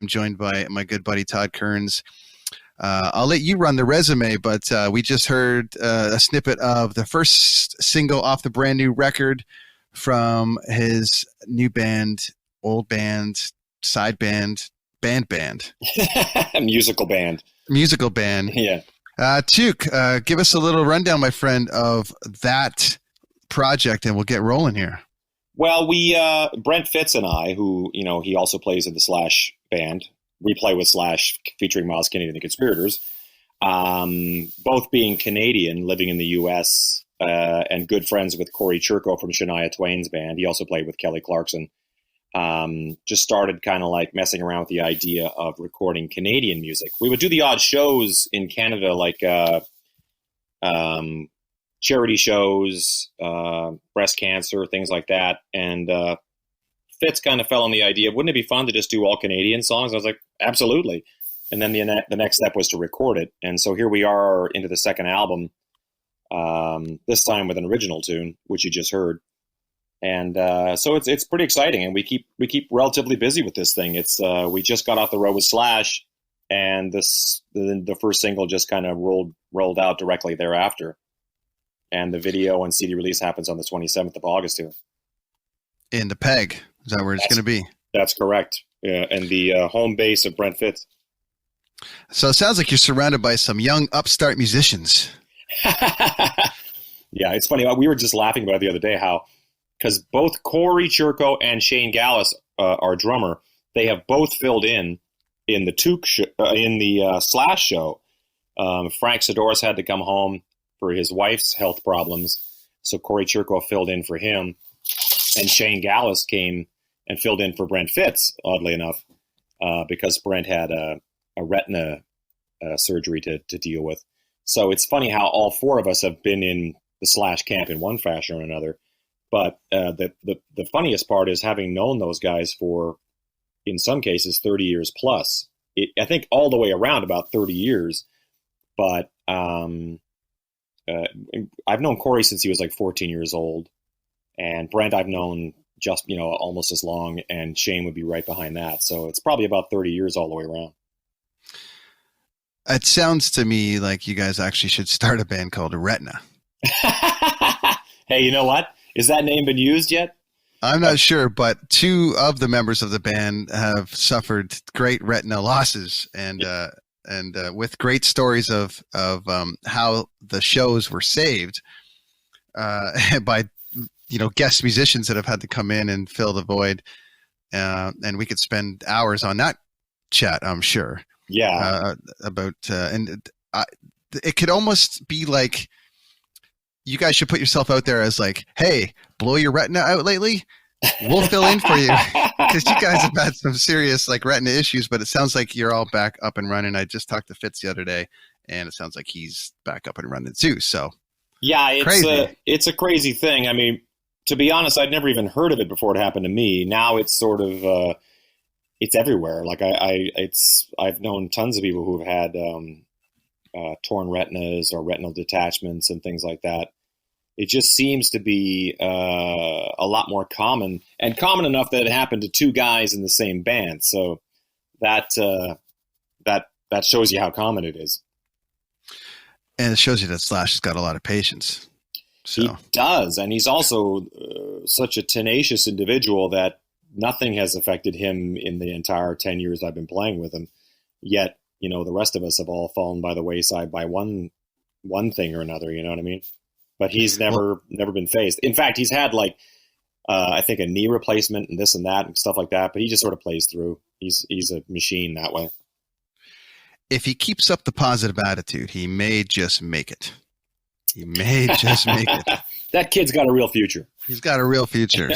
I'm joined by my good buddy Todd Kerns. I'll let you run the resume, but we just heard a snippet of the first single off the brand new record from his new band, old band, side band, band. Musical band. Yeah. Toque, give us a little rundown, my friend, of that project, and we'll get rolling here. Well, Brent Fitz and I, who, he also plays in the Slash band. We play with Slash featuring Myles Kennedy and the Conspirators. Both being Canadian, living in the U.S., and good friends with Corey Churko from Shania Twain's band. He also played with Kelly Clarkson. Just started kind of like messing around with the idea of recording Canadian music. We would do the odd shows in Canada, like charity shows, breast cancer, things like that. And Fitz kind of fell on the idea, wouldn't it be fun to just do all Canadian songs? I was like, absolutely. And then the next step was to record it. And so here we are into the second album, this time with an original tune, which you just heard. And so it's pretty exciting, and we keep relatively busy with this thing. It's we just got off the road with Slash, and the first single just kind of rolled out directly thereafter, and the video and CD release happens on the 27th of August here. In the Peg, is that where it's going to be? That's correct. Yeah, and the home base of Brent Fitz. So it sounds like you're surrounded by some young upstart musicians. Yeah, it's funny. We were just laughing about it the other day how. Because both Corey Churko and Shane Gallus, our drummer, they have both filled in the Toque in the Slash show. Frank Sidoris had to come home for his wife's health problems, so Corey Churko filled in for him, and Shane Gallus came and filled in for Brent Fitz, oddly enough, because Brent had a retina surgery to deal with. So it's funny how all four of us have been in the Slash camp in one fashion or another. But the funniest part is having known those guys for, in some cases, 30 years plus. I think all the way around about 30 years. But I've known Corey since he was like 14 years old. And Brent I've known just, almost as long. And Shane would be right behind that. So it's probably about 30 years all the way around. It sounds to me like you guys actually should start a band called Retina. Hey, you know what? Is that name been used yet? I'm not sure, but two of the members of the band have suffered great retina losses, and with great stories of how the shows were saved by guest musicians that have had to come in and fill the void, and we could spend hours on that chat, I'm sure. Yeah, it could almost be like. You guys should put yourself out there as like, hey, blow your retina out lately? We'll fill in for you. Because you guys have had some serious like retina issues, but it sounds like you're all back up and running. I just talked to Fitz the other day, and it sounds like he's back up and running too. So yeah, it's a crazy thing. I mean, to be honest, I'd never even heard of it before it happened to me. Now it's sort of it's everywhere. Like I've known tons of people who've had torn retinas or retinal detachments and things like that. It just seems to be a lot more common, and common enough that it happened to two guys in the same band. So that shows you how common it is. And it shows you that Slash has got a lot of patience. So. He does, and he's also such a tenacious individual that nothing has affected him in the entire 10 years I've been playing with him. Yet, the rest of us have all fallen by the wayside by one thing or another. You know what I mean? But he's never been phased. In fact, he's had I think a knee replacement and this and that and stuff like that. But he just sort of plays through. He's a machine that way. If he keeps up the positive attitude, he may just make it. That kid's got a real future. He's got a real future.